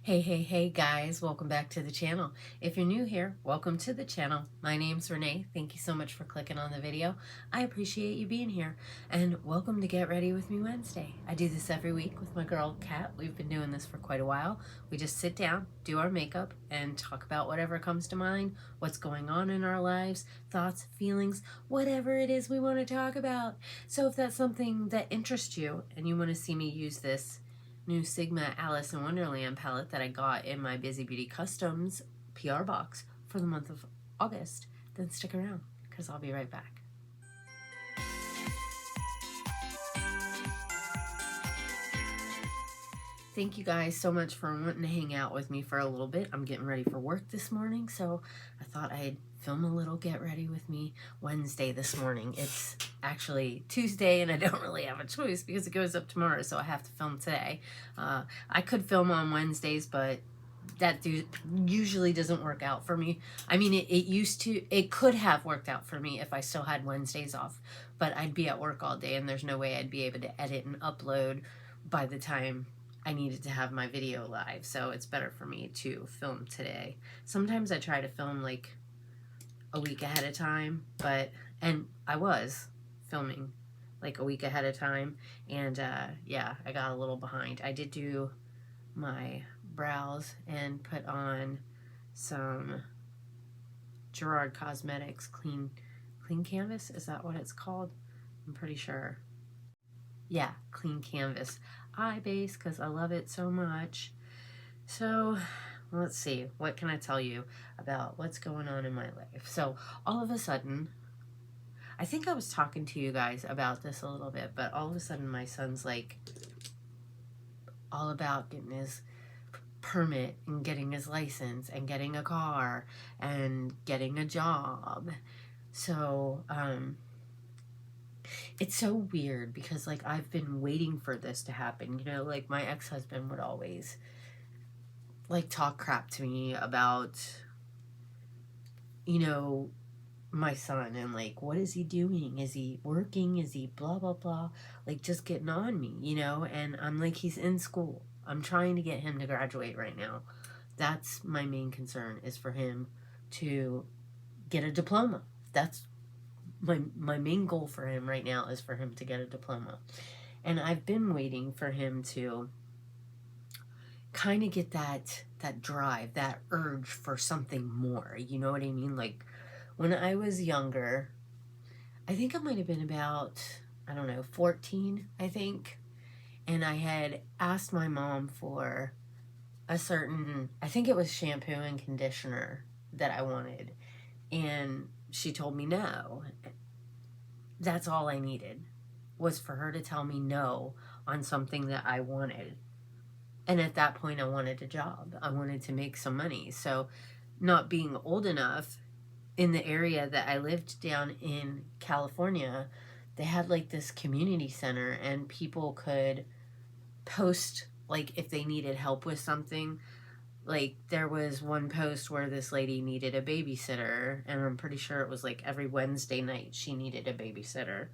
Hey guys, welcome back to the channel. If you're new here, welcome to the channel. My name's Renee. Thank you so much for clicking on the video. I appreciate you being here. And welcome to Get Ready With Me Wednesday. I do this every week with my girl, Kat. We've been doing this for quite a while. We just sit down, do our makeup, and talk about whatever comes to mind, what's going on in our lives, thoughts, feelings, whatever it is we want to talk about. So if that's something that interests you and you want to see me use this new Sigma Alice in Wonderland palette that I got in my Bizybeautycustoms PR box for the month of August, then stick around because I'll be right back. Thank you guys so much for wanting to hang out with me for a little bit. I'm getting ready for work this morning, so I thought I'd film a little Get Ready With Me Wednesday this morning. It's actually Tuesday, and I don't really have a choice because it goes up tomorrow, so I have to film today. I could film on Wednesdays, but that usually doesn't work out for me. I mean, it could have worked out for me if I still had Wednesdays off, but I'd be at work all day, and there's no way I'd be able to edit and upload by the time I needed to have my video live, so it's better for me to film today. Sometimes I try to film like a week ahead of time, and I was filming like a week ahead of time, and yeah, I got a little behind. I did do my brows and put on some Gerard Cosmetics clean canvas. Is that what it's called? I'm pretty sure. Yeah, clean canvas eye base because I love it so much. So let's see, what can I tell you about what's going on in my life? So all of a sudden, I think I was talking to you guys about this a little bit, but all of a sudden my son's like all about getting his permit and getting his license and getting a car and getting a job. So it's so weird because like I've been waiting for this to happen, you know, like my ex-husband would always like talk crap to me about, you know, my son and like, what is he doing? Is he working? Is he blah blah blah, like just getting on me, you know? And I'm like, he's in school. I'm trying to get him to graduate right now. That's my main concern, is for him to get a diploma. That's my main goal for him right now, is for him to get a diploma. And I've been waiting for him to kind of get that drive, that urge for something more. You know what I mean? Like when I was younger, I think I might have been about, I don't know, 14, I think. And I had asked my mom for a certain, I think it was shampoo and conditioner that I wanted. And she told me no. That's all I needed, was for her to tell me no on something that I wanted. And at that point, I wanted a job. I wanted to make some money. So not being old enough, in the area that I lived down in California, they had like this community center and people could post like if they needed help with something. Like there was one post where this lady needed a babysitter, and I'm pretty sure it was like every Wednesday night she needed a babysitter.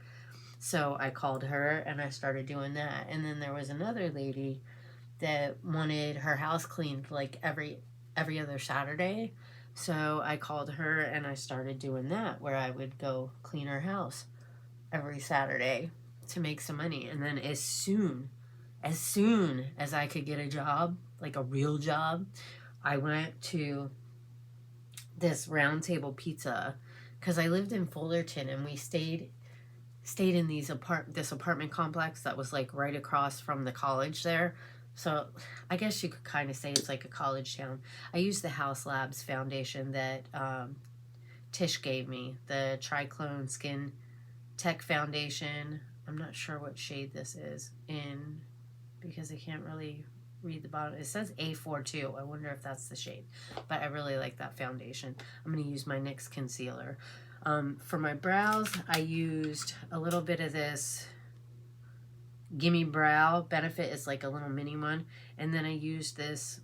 So I called her and I started doing that. And then there was another lady that wanted her house cleaned like every other Saturday. So I called her and I started doing that, where I would go clean her house every Saturday to make some money. And then as soon as I could get a job, like a real job, I went to this Round Table Pizza, because I lived in Fullerton and we stayed in this apartment complex that was like right across from the college there. So I guess you could kind of say it's like a college town. I used the House Labs foundation that Tish gave me, the Triclone Skin Tech Foundation. I'm not sure what shade this is in because I can't really read the bottom. It says A42. I wonder if that's the shade. But I really like that foundation. I'm going to use my NYX concealer. For my brows, I used a little bit of this Gimme Brow. Benefit is like a little mini one. And then I used this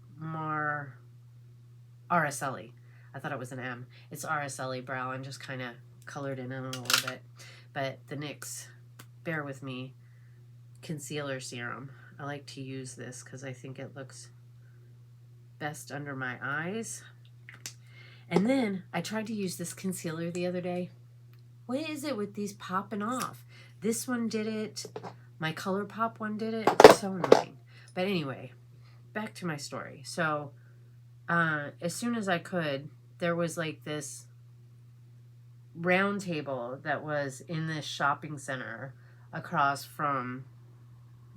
RSLE. I thought it was an M. It's RSLE Brow, and just kind of colored it in a little bit. But the NYX, bear with me, concealer serum. I like to use this because I think it looks best under my eyes. And then I tried to use this concealer the other day. What is it with these popping off? This one did it. My ColourPop one did it. It's so annoying. But anyway, back to my story. So, as soon as I could, there was like this round table that was in this shopping center across from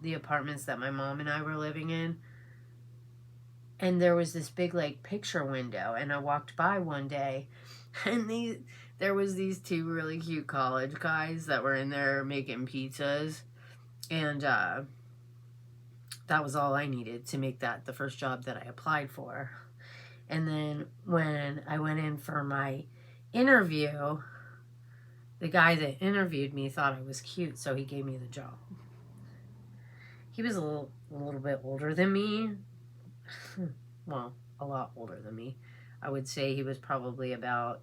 the apartments that my mom and I were living in. And there was this big like picture window, and I walked by one day, and there was these two really cute college guys that were in there making pizzas, and that was all I needed to make that the first job that I applied for. And then when I went in for my interview, the guy that interviewed me thought I was cute, so he gave me the job. He was a little bit older than me. Well, a lot older than me. I would say he was probably about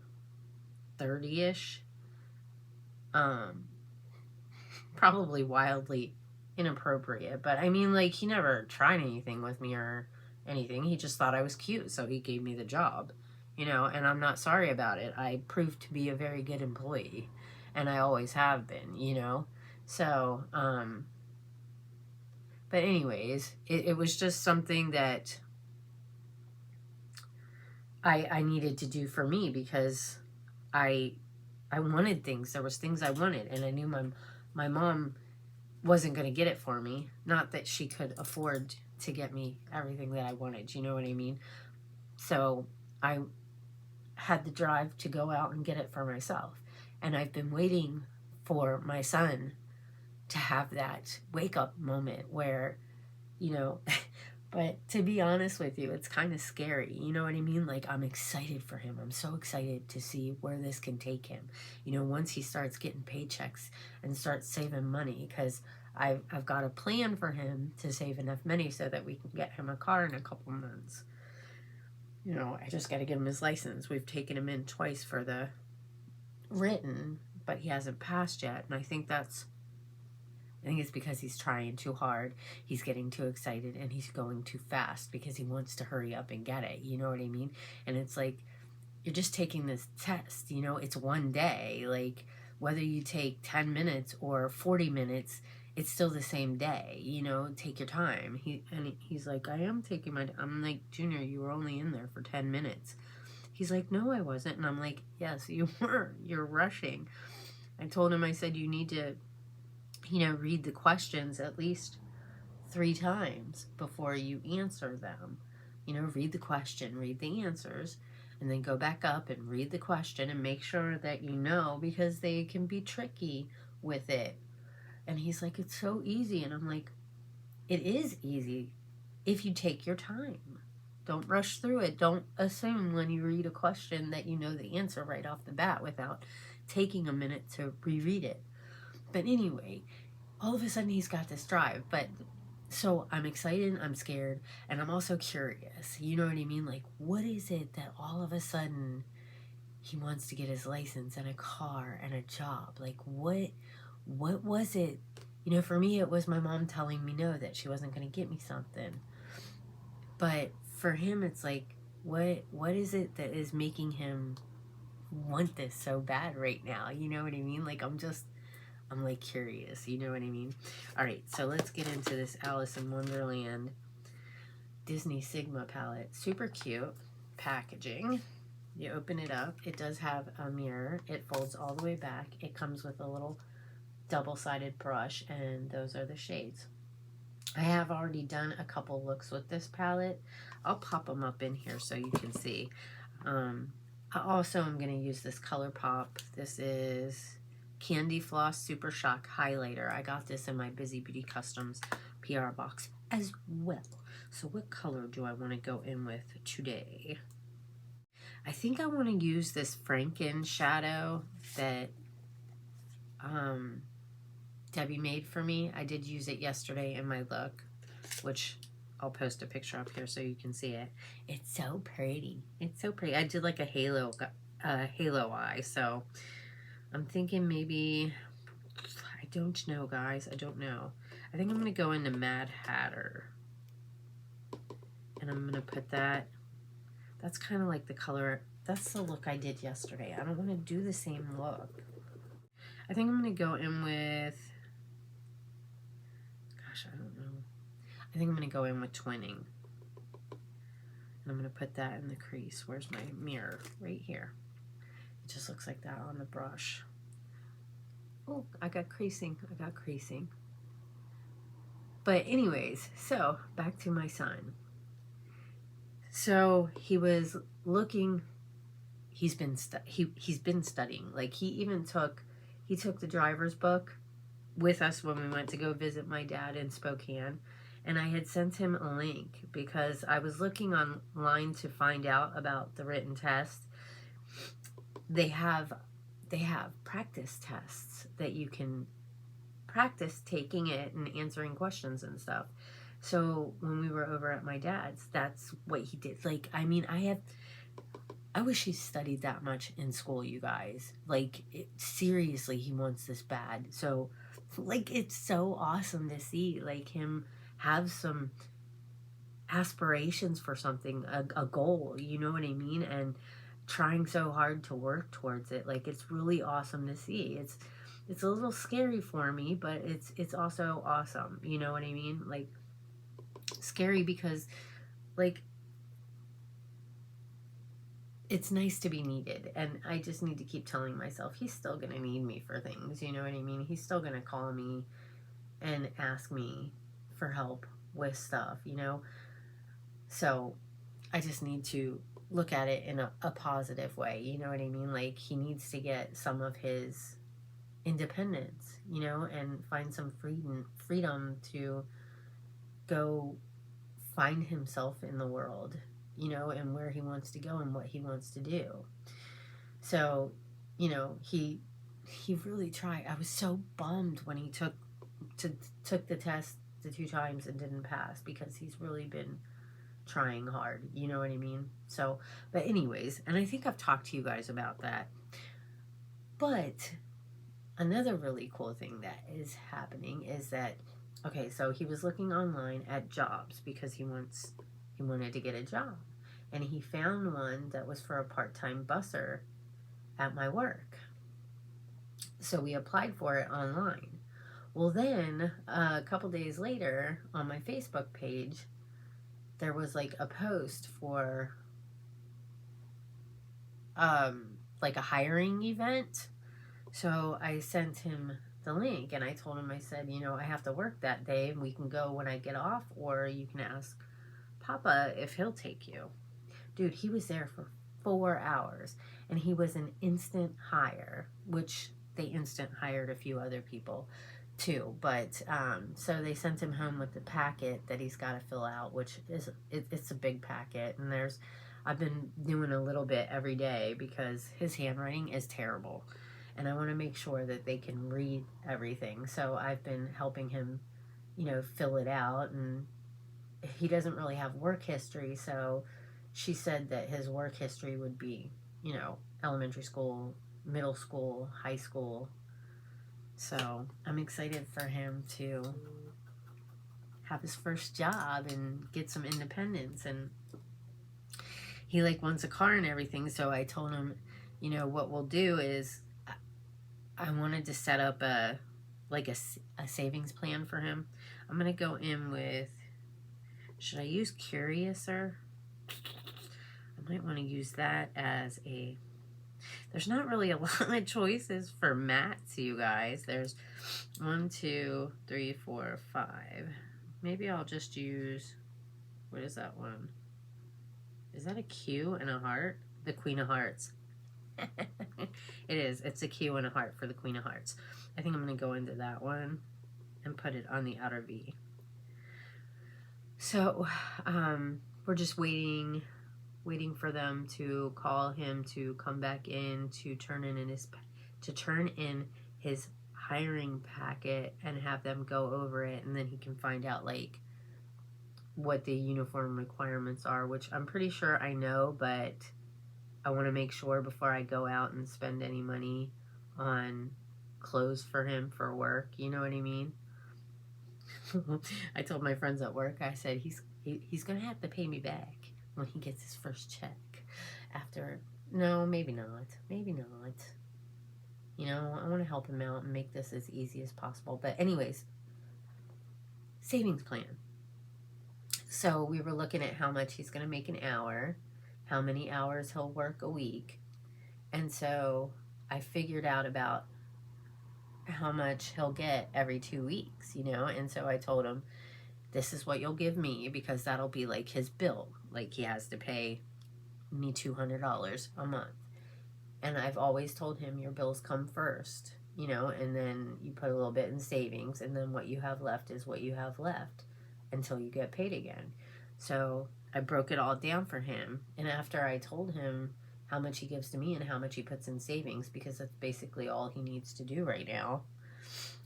30-ish. Probably wildly inappropriate. But I mean, like, he never tried anything with me or anything. He just thought I was cute, so he gave me the job. You know, and I'm not sorry about it. I proved to be a very good employee. And I always have been, you know. So, but anyways, it was just something that I needed to do for me, because I wanted things. There was things I wanted, and I knew my mom wasn't going to get it for me. Not that she could afford to get me everything that I wanted, you know what I mean? So I had the drive to go out and get it for myself. And I've been waiting for my son to have that wake-up moment where, you know, but to be honest with you, it's kind of scary, you know what I mean? Like, I'm excited for him. I'm so excited to see where this can take him. You know, once he starts getting paychecks and starts saving money, because I've got a plan for him to save enough money so that we can get him a car in a couple months. You know, I just got to get him his license. We've taken him in twice for the written, but he hasn't passed yet, and I think it's because he's trying too hard. He's getting too excited, and he's going too fast because he wants to hurry up and get it. You know what I mean? And it's like, you're just taking this test, you know? It's one day. Like, whether you take 10 minutes or 40 minutes, it's still the same day, you know? Take your time. He's like, I am taking my time. I'm like, Junior, you were only in there for 10 minutes. He's like, no, I wasn't. And I'm like, yes, you were. You're rushing. I told him, I said, you need to, you know, read the questions at least 3 times before you answer them. You know, read the question, read the answers, and then go back up and read the question and make sure that you know, because they can be tricky with it. And he's like, it's so easy. And I'm like, it is easy if you take your time. Don't rush through it. Don't assume when you read a question that you know the answer right off the bat without taking a minute to reread it. But anyway, all of a sudden he's got this drive. But so I'm excited, I'm scared, and I'm also curious. You know what I mean? Like, what is it that all of a sudden he wants to get his license and a car and a job? Like, what was it? You know, for me, it was my mom telling me no, that she wasn't going to get me something. But for him, it's like, what is it that is making him want this so bad right now? You know what I mean? Like, I'm like curious, you know what I mean? All right, so let's get into this Alice in Wonderland Disney Sigma palette. Super cute packaging. You open it up. It does have a mirror. It folds all the way back. It comes with a little double-sided brush, and those are the shades. I have already done a couple looks with this palette. I'll pop them up in here so you can see. I also am going to use this ColourPop. This is Candy Floss Super Shock Highlighter. I got this in my Bizybeautycustoms PR box as well. So what color do I want to go in with today? I think I want to use this Franken shadow that Debbie made for me. I did use it yesterday in my look, which I'll post a picture up here so you can see it. It's so pretty. It's so pretty. I did like a halo eye, so I'm thinking maybe, I don't know, guys. I don't know. I think I'm going to go into Mad Hatter. And I'm going to put that. That's kind of like the color. That's the look I did yesterday. I don't want to do the same look. I think I'm going to go in with, gosh, I don't know. I think I'm going to go in with twinning. And I'm going to put that in the crease. Where's my mirror? Right here. It just looks like that on the brush. Oh, I got creasing. I got creasing. But anyways, so back to my son. So he was looking, he's been studying. Like he took the driver's book with us when we went to go visit my dad in Spokane. And I had sent him a link because I was looking online to find out about the written test. They have practice tests that you can practice taking it and answering questions and stuff. So when we were over at my dad's, that's what he did. Like, I mean, I wish he studied that much in school, you guys. Like, seriously, he wants this bad. So, like, it's so awesome to see, like, him have some aspirations for something, a goal, you know what I mean? And trying so hard to work towards it. Like, it's really awesome to see. It's a little scary for me, but it's also awesome, you know what I mean? Like, scary because, like, it's nice to be needed, and I just need to keep telling myself he's still gonna need me for things, you know what I mean? He's still gonna call me and ask me for help with stuff, you know? So I just need to look at it in a positive way, you know what I mean? Like, he needs to get some of his independence, you know, and find some freedom to go find himself in the world, you know, and where he wants to go and what he wants to do. So, you know, he really tried. I was so bummed when he took the test the 2 times and didn't pass, because he's really been trying hard, you know what I mean? So, but anyways, and I think I've talked to you guys about that. But another really cool thing that is happening is that, okay, so he was looking online at jobs because he wanted to get a job, and he found one that was for a part-time busser at my work. So we applied for it online. Well, then a couple days later on my Facebook page, there was like a post for like a hiring event. So I sent him the link, and I told him, I said, you know, I have to work that day, and we can go when I get off, or you can ask Papa if he'll take you. Dude, he was there for 4 hours, and he was an instant hire, which they instant hired a few other people too. But so they sent him home with the packet that he's got to fill out, which is it's a big packet, and I've been doing a little bit every day because his handwriting is terrible, and I want to make sure that they can read everything. So I've been helping him, you know, fill it out, and he doesn't really have work history, so she said that his work history would be, you know, elementary school, middle school, high school. So I'm excited for him to have his first job and get some independence. And he like wants a car and everything, so I told him, you know, what we'll do is I wanted to set up a savings plan for him. I'm gonna go in with, should I use Curiouser? I might want to use that as a, there's not really a lot of choices for mats, you guys. There's 1, 2, 3, 4, 5. Maybe I'll just use, what is that one? Is that a Q and a heart? The Queen of Hearts. It is. It's a Q and a heart for the Queen of Hearts. I think I'm going to go into that one and put it on the outer V. So we're just waiting for them to call him to come back in to turn in his hiring packet and have them go over it, and then he can find out like what the uniform requirements are, which I'm pretty sure I know, but I want to make sure before I go out and spend any money on clothes for him for work, you know what I mean? I told my friends at work, I said, He's gonna have to pay me back when he gets his first check. After, no, maybe not. Maybe not. You know, I want to help him out and make this as easy as possible. But anyways, savings plan. So we were looking at how much he's going to make an hour, how many hours he'll work a week. And so I figured out about how much he'll get every 2 weeks, you know? And so I told him, this is what you'll give me, because that'll be like his bill. Like, he has to pay me $200 a month. And I've always told him, your bills come first, you know, and then you put a little bit in savings, and then what you have left is what you have left until you get paid again. So I broke it all down for him. And after I told him how much he gives to me and how much he puts in savings, because that's basically all he needs to do right now,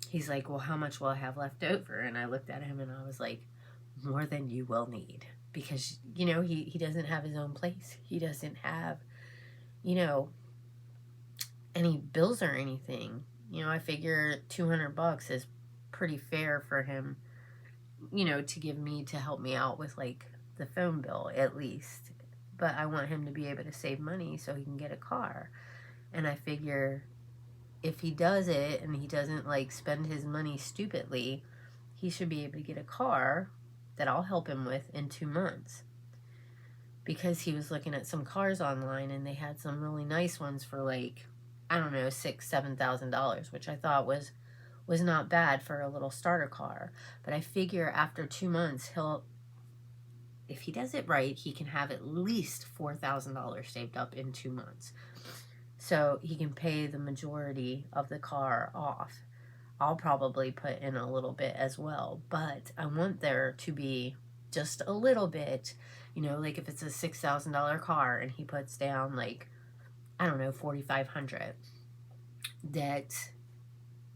he's like, well, how much will I have left over? And I looked at him and I was like, more than you will need. Because, you know, he doesn't have his own place. He doesn't have, you know, any bills or anything. You know, I figure $200 is pretty fair for him, you know, to give me, to help me out with like the phone bill at least. But I want him to be able to save money so he can get a car. And I figure if he does it and he doesn't like spend his money stupidly, he should be able to get a car that I'll help him with in 2 months. Because he was looking at some cars online and they had some really nice ones for like, I don't know, $6,000-$7,000, which I thought was not bad for a little starter car. But I figure after 2 months, if he does it right, he can have at least $4,000 saved up in 2 months. So he can pay the majority of the car off. I'll probably put in a little bit as well, but I want there to be just a little bit, you know, like if it's a $6,000 car and he puts down like, I don't know, $4,500, that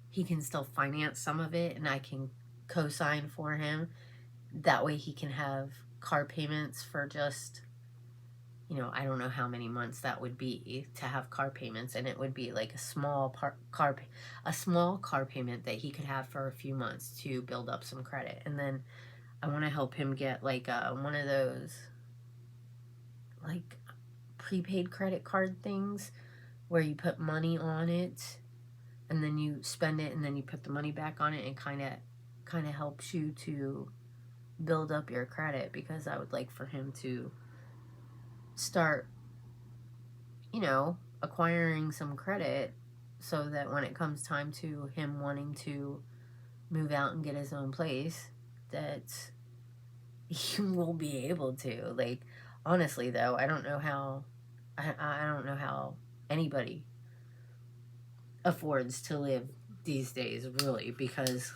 he can still finance some of it and I can co-sign for him. That way he can have car payments for just, you know, I don't know how many months that would be to have car payments, and it would be like a small car payment that he could have for a few months to build up some credit. And then I want to help him get like one of those like prepaid credit card things where you put money on it and then you spend it and then you put the money back on it, and kind of helps you to build up your credit, because I would like for him to start, you know, acquiring some credit so that when it comes time to him wanting to move out and get his own place, that he will be able to. Like, honestly though, I don't know how anybody affords to live these days, really, because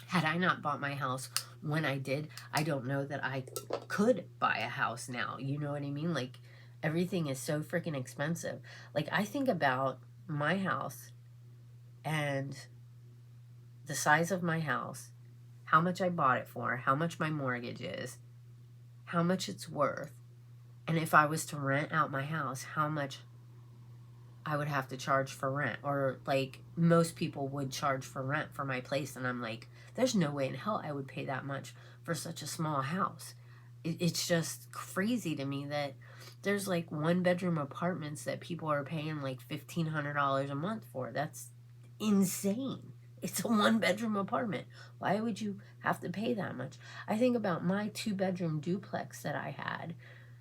had I not bought my house when I did, I don't know that I could buy a house now. You know what I mean? Like, everything is so freaking expensive. Like, I think about my house and the size of my house, how much I bought it for, how much my mortgage is, how much it's worth, and if I was to rent out my house, how much I would have to charge for rent, or like most people would charge for rent for my place. And I'm like, there's no way in hell I would pay that much for such a small house. It's just crazy to me that there's like 1-bedroom apartments that people are paying like $1,500 a month for. That's insane. It's a 1-bedroom apartment. Why would you have to pay that much? I think about my 2-bedroom duplex that I had,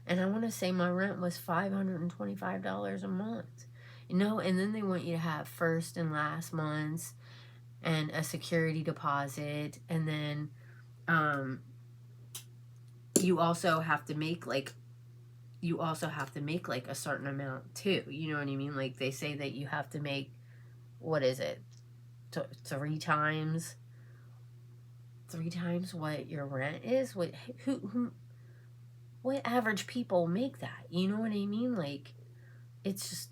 and I want to say my rent was $525 a month. You know, and then they want you to have first and last months and a security deposit, and then you also have to make like a certain amount too. You know what I mean? Like, they say that you have to make, what is it, 3 times what your rent is. What average people make that? You know what I mean? Like, it's just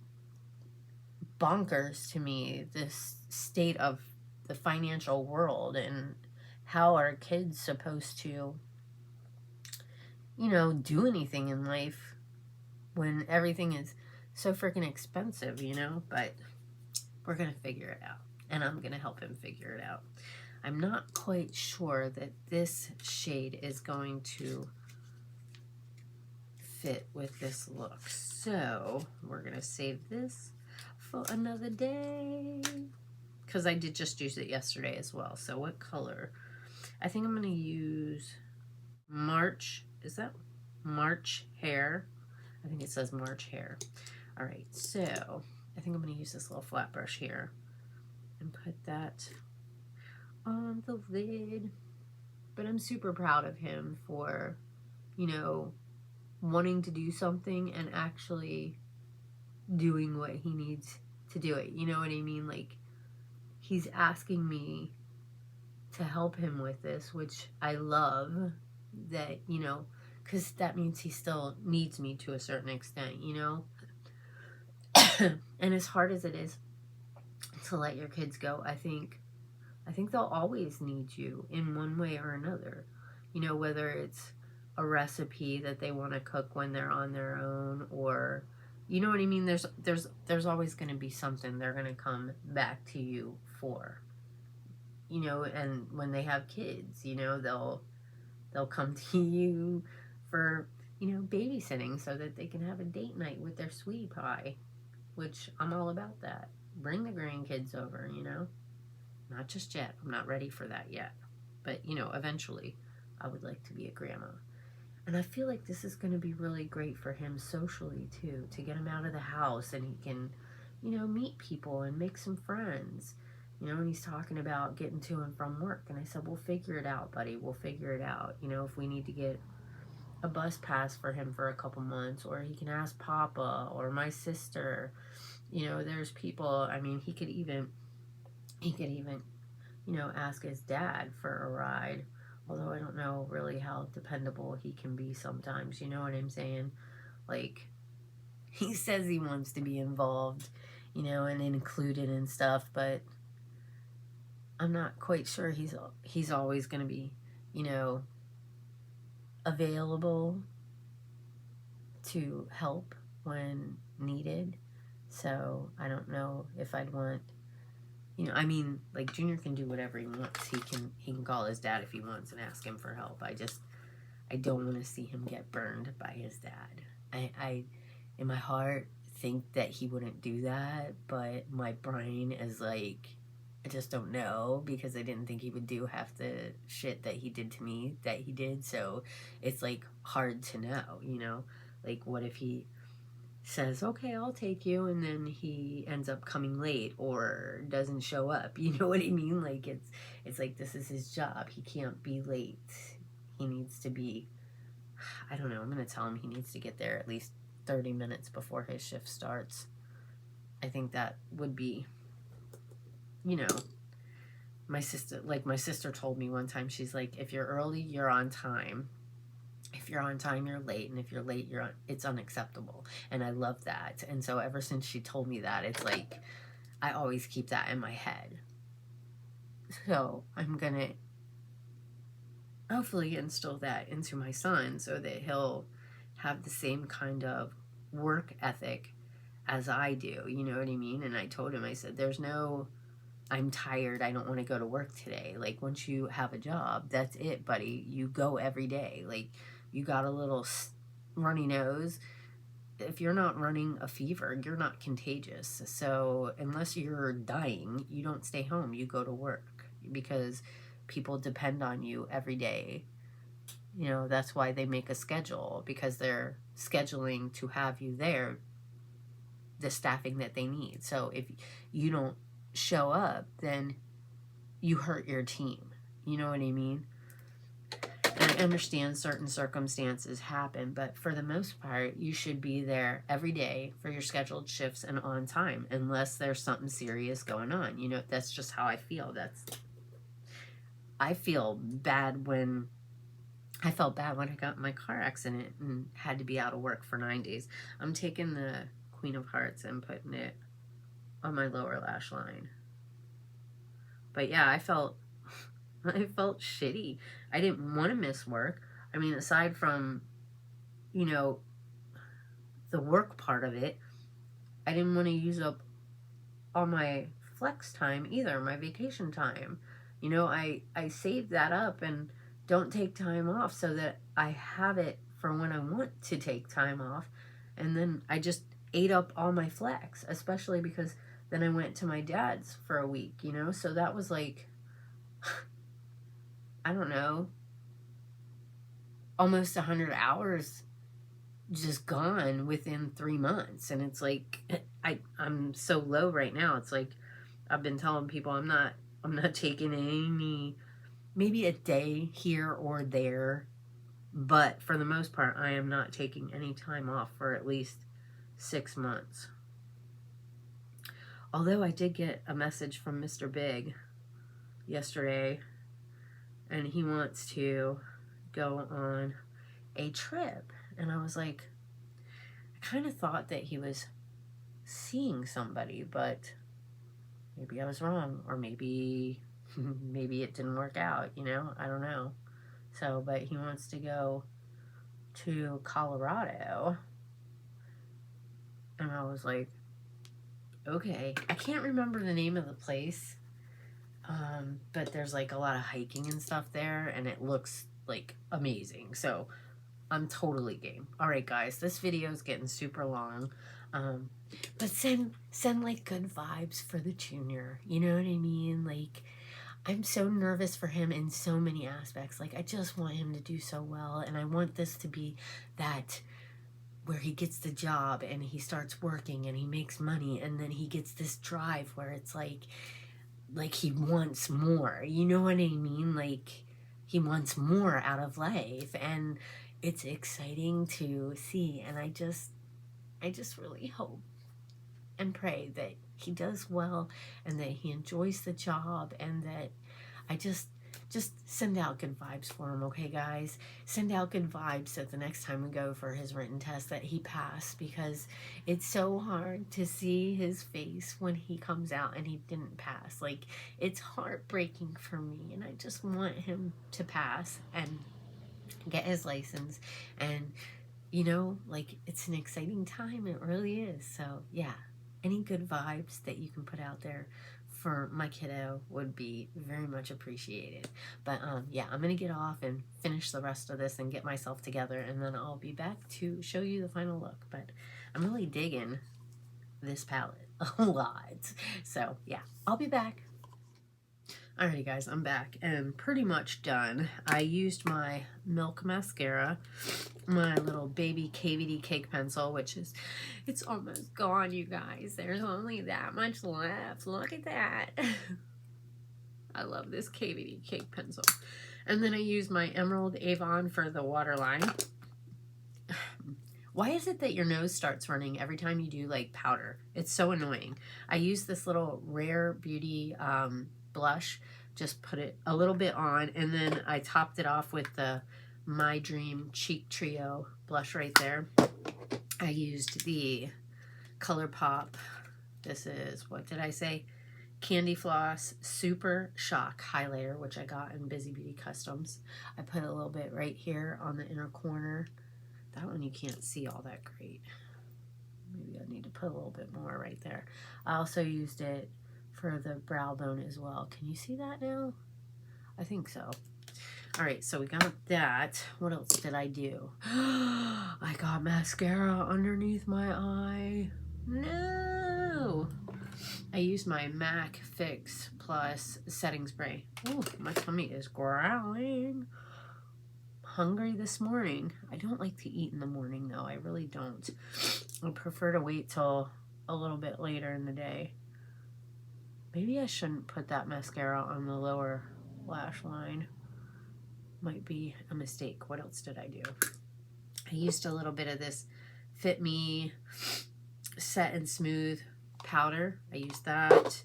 bonkers to me, this state of the financial world, and how are kids supposed to, you know, do anything in life when everything is so freaking expensive, you know? But we're gonna figure it out, and I'm gonna help him figure it out. I'm not quite sure that this shade is going to fit with this look. So we're going to save this for another day. Because I did just use it yesterday as well. So what color? I think I'm going to use March. Is that March Hair? I think it says March Hair. All right, so I think I'm going to use this little flat brush here and put that on the lid. But I'm super proud of him for, you know, wanting to do something and actually doing what he needs to do it. You know what I mean? Like, he's asking me to help him with this, which I love that, you know, because that means he still needs me to a certain extent, you know? And as hard as it is to let your kids go, I think they'll always need you in one way or another. You know, whether it's a recipe that they want to cook when they're on their own, or, you know what I mean? There's always going to be something they're going to come back to you for. You know, and when they have kids, you know, they'll come to you for, you know, babysitting so that they can have a date night with their sweetie pie, which I'm all about that. Bring the grandkids over, you know. Not just yet. I'm not ready for that yet. But, you know, eventually I would like to be a grandma. And I feel like this is going to be really great for him socially, too, to get him out of the house and he can, you know, meet people and make some friends. You know, and he's talking about getting to and from work. And I said, we'll figure it out, buddy. We'll figure it out. You know, if we need to get a bus pass for him for a couple months, or he can ask Papa or my sister. You know, there's people, I mean, he could even, you know, ask his dad for a ride. Although I don't know really how dependable he can be sometimes. You know what I'm saying? Like, he says he wants to be involved, you know, and included and stuff, but I'm not quite sure he's always going to be, you know, available to help when needed. So I don't know if I'd want, you know, I mean, like, Junior can do whatever he wants. He can call his dad if he wants and ask him for help. I don't want to see him get burned by his dad. I in my heart think that he wouldn't do that, but my brain is like, I just don't know, because I didn't think he would do half the shit that he did to me that he did. So it's like hard to know, you know, like, what if he says, okay, I'll take you, and then he ends up coming late or doesn't show up. You know what I mean? Like, it's like, this is his job. He can't be late. He needs to be, I don't know, I'm going to tell him he needs to get there at least 30 minutes before his shift starts. I think that would be, you know, my sister told me one time, she's like, if you're early, you're on time. If you're on time, you're late, and if you're late, it's unacceptable. And I love that. And so ever since she told me that, it's like, I always keep that in my head. So I'm gonna hopefully instill that into my son so that he'll have the same kind of work ethic as I do. You know what I mean? And I told him, I said, there's no, I'm tired, I don't want to go to work today. Like, once you have a job, that's it, buddy. You go every day. Like, you got a little runny nose. If you're not running a fever, you're not contagious. So unless you're dying, you don't stay home. You go to work, because people depend on you every day. You know, that's why they make a schedule, because they're scheduling to have you there, the staffing that they need. So if you don't show up, then you hurt your team. You know what I mean? And I understand certain circumstances happen, but for the most part, you should be there every day for your scheduled shifts and on time, unless there's something serious going on. You know, that's just how I feel. I felt bad when I got in my car accident and had to be out of work for 9 days. I'm taking the Queen of Hearts and putting it on my lower lash line. But yeah, I felt shitty. I didn't want to miss work. I mean, aside from, you know, the work part of it, I didn't want to use up all my flex time either, my vacation time. You know, I save that up and don't take time off so that I have it for when I want to take time off. And then I just ate up all my flex, especially because then I went to my dad's for a week, you know? So that was like, I don't know, almost 100 hours just gone within 3 months. And it's like, I'm so low right now. It's like, I've been telling people I'm not taking any, maybe a day here or there, but for the most part, I am not taking any time off for at least 6 months. Although I did get a message from Mr. Big yesterday, and he wants to go on a trip. And I was like, I kind of thought that he was seeing somebody, but maybe I was wrong, or maybe it didn't work out, you know? I don't know. So, but he wants to go to Colorado. And I was like, okay. I can't remember the name of the place. But there's like a lot of hiking and stuff there, and it looks like amazing. So I'm totally game. All right, guys, this video is getting super long. But send like good vibes for the junior. You know what I mean? Like, I'm so nervous for him in so many aspects. Like, I just want him to do so well, and I want this to be that where he gets the job and he starts working and he makes money, and then he gets this drive where it's like he wants more. You know what I mean? Like, he wants more out of life, and it's exciting to see. And I just really hope and pray that he does well and that he enjoys the job, and that I just send out good vibes for him, okay, guys? Send out good vibes that the next time we go for his written test that he passed, because it's so hard to see his face when he comes out and he didn't pass. Like, it's heartbreaking for me, and I just want him to pass and get his license. And, you know, like, it's an exciting time. It really is. So, yeah, any good vibes that you can put out there for my kiddo would be very much appreciated. But yeah, I'm gonna get off and finish the rest of this and get myself together, and then I'll be back to show you the final look. But I'm really digging this palette a lot. So yeah, I'll be back. Alrighty, guys, I'm back and pretty much done. I used my Milk mascara, my little baby KVD cake pencil, which is, it's almost gone, you guys. There's only that much left. Look at that. I love this KVD cake pencil. And then I used my Emerald Avon for the waterline. Why is it that your nose starts running every time you do like powder? It's so annoying. I used this little Rare Beauty blush, just put it a little bit on, and then I topped it off with the My Dream Cheek Trio blush right there. I used the ColourPop, this is, what did I say? Candy Floss Super Shock highlighter, which I got in Bizybeautycustoms. I put a little bit right here on the inner corner. That one you can't see all that great. Maybe I need to put a little bit more right there. I also used it for the brow bone as well. Can you see that now? I think so. All right, so we got that. What else did I do? I got mascara underneath my eye. No! I used my MAC Fix Plus setting spray. Ooh, my tummy is growling. Hungry this morning. I don't like to eat in the morning, though. I really don't. I prefer to wait till a little bit later in the day. Maybe I shouldn't put that mascara on the lower lash line. Might be a mistake. What else did I do? I used a little bit of this Fit Me Set and Smooth powder. I used that.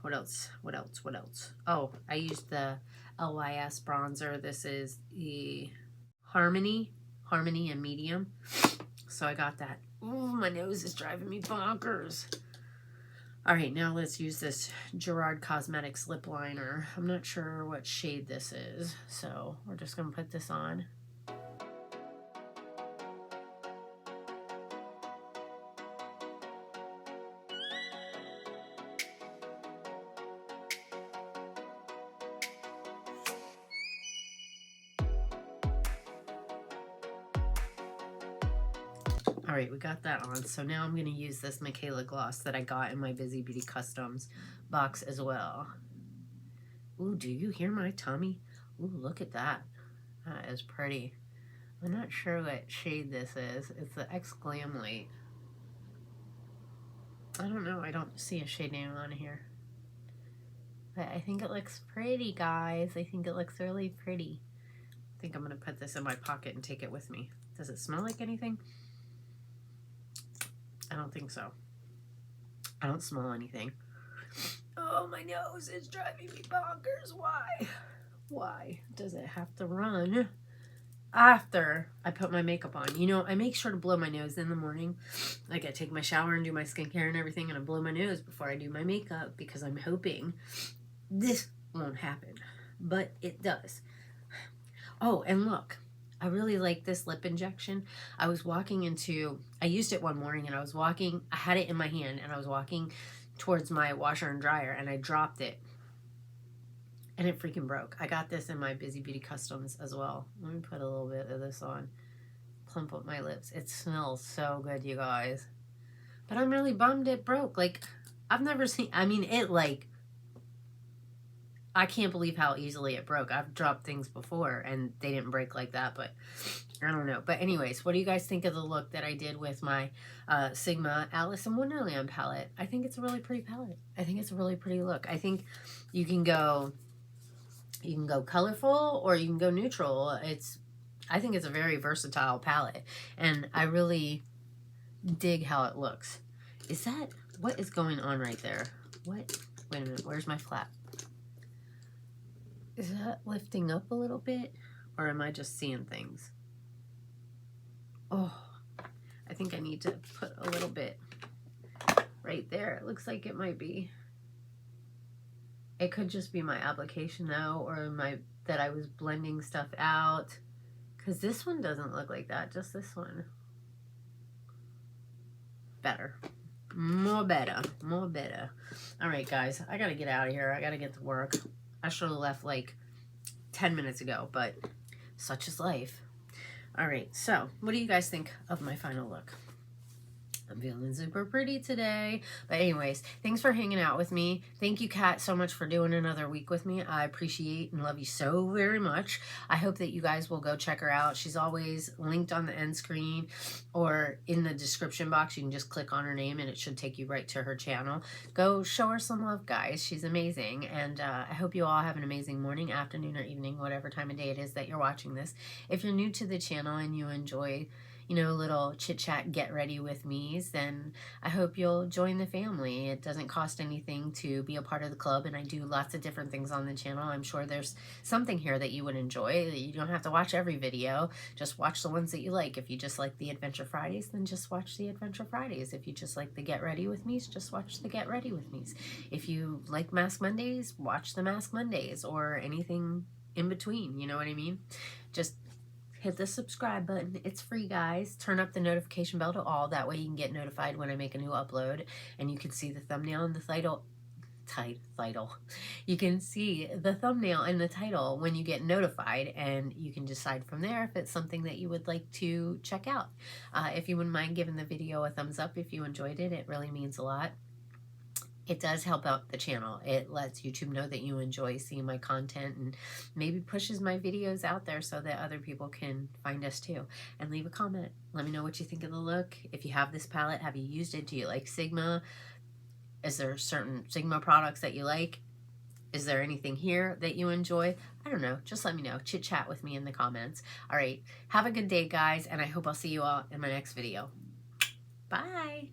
What else? Oh, I used the LYS bronzer. This is the Harmony in medium. So I got that. Ooh, my nose is driving me bonkers. All right, now let's use this Gerard Cosmetics lip liner. I'm not sure what shade this is, so we're just gonna put this on. All right, we got that on. So now I'm going to use this Michaela gloss that I got in my Bizybeautycustoms box as well. Ooh, do you hear my tummy? Ooh, look at that. That is pretty. I'm not sure what shade this is. It's the X Glam Light. I don't know. I don't see a shade name on here. But I think it looks pretty, guys. I think it looks really pretty. I think I'm going to put this in my pocket and take it with me. Does it smell like anything? I don't think so. I don't smell anything. Oh, my nose is driving me bonkers. Why? Why does it have to run after I put my makeup on? You know, I make sure to blow my nose in the morning. Like, I take my shower and do my skincare and everything, and I blow my nose before I do my makeup because I'm hoping this won't happen. But it does. Oh, and look. I really like this lip injection. I was walking into, I used it one morning and I was walking, I had it in my hand and I was walking towards my washer and dryer and I dropped it and it freaking broke. I got this in my Bizybeautycustoms as well. Let me put a little bit of this on, plump up my lips. It smells so good, you guys. But I'm really bummed it broke. Like, I've never seen, I mean, it like, I can't believe how easily it broke. I've dropped things before and they didn't break like that, but I don't know. But anyways, what do you guys think of the look that I did with my Sigma Alice in Wonderland palette? I think it's a really pretty palette. I think it's a really pretty look. I think you can go colorful or you can go neutral. I think it's a very versatile palette and I really dig how it looks. Is that, what is going on right there? What? Wait a minute, where's my flap? Is that lifting up a little bit? Or am I just seeing things? Oh, I think I need to put a little bit right there. It looks like it might be. It could just be my application though, or that I was blending stuff out. Because this one doesn't look like that, just this one. Better. More better. More better. All right, guys, I gotta get out of here. I gotta get to work. I should have left like 10 minutes ago, but such is life. All right, so what do you guys think of my final look? I'm feeling super pretty today. But anyways, thanks for hanging out with me. Thank you, Kat, so much for doing another week with me. I appreciate and love you so very much. I hope that you guys will go check her out. She's always linked on the end screen or in the description box. You can just click on her name and it should take you right to her channel. Go show her some love, guys. She's amazing. And I hope you all have an amazing morning, afternoon, or evening, whatever time of day it is that you're watching this. If you're new to the channel and you enjoy, you know, little chit chat, get ready with me's, then I hope you'll join the family. It doesn't cost anything to be a part of the club, and I do lots of different things on the channel. I'm sure there's something here that you would enjoy. You don't have to watch every video, just watch the ones that you like. If you just like the Adventure Fridays, then just watch the Adventure Fridays. If you just like the Get Ready with me's, just watch the Get Ready with me's. If you like Mask Mondays, watch the Mask Mondays, or anything in between, you know what I mean? Just hit the subscribe button. It's free, guys. Turn up the notification bell to all. That way you can get notified when I make a new upload. And you can see the thumbnail and the title. You can see the thumbnail and the title when you get notified. And you can decide from there if it's something that you would like to check out. If you wouldn't mind giving the video a thumbs up if you enjoyed it, it really means a lot. It does help out the channel. It lets YouTube know that you enjoy seeing my content and maybe pushes my videos out there so that other people can find us too. And leave a comment. Let me know what you think of the look. If you have this palette, have you used it? Do you like Sigma? Is there certain Sigma products that you like? Is there anything here that you enjoy? I don't know. Just let me know. Chit chat with me in the comments. All right. Have a good day, guys. And I hope I'll see you all in my next video. Bye.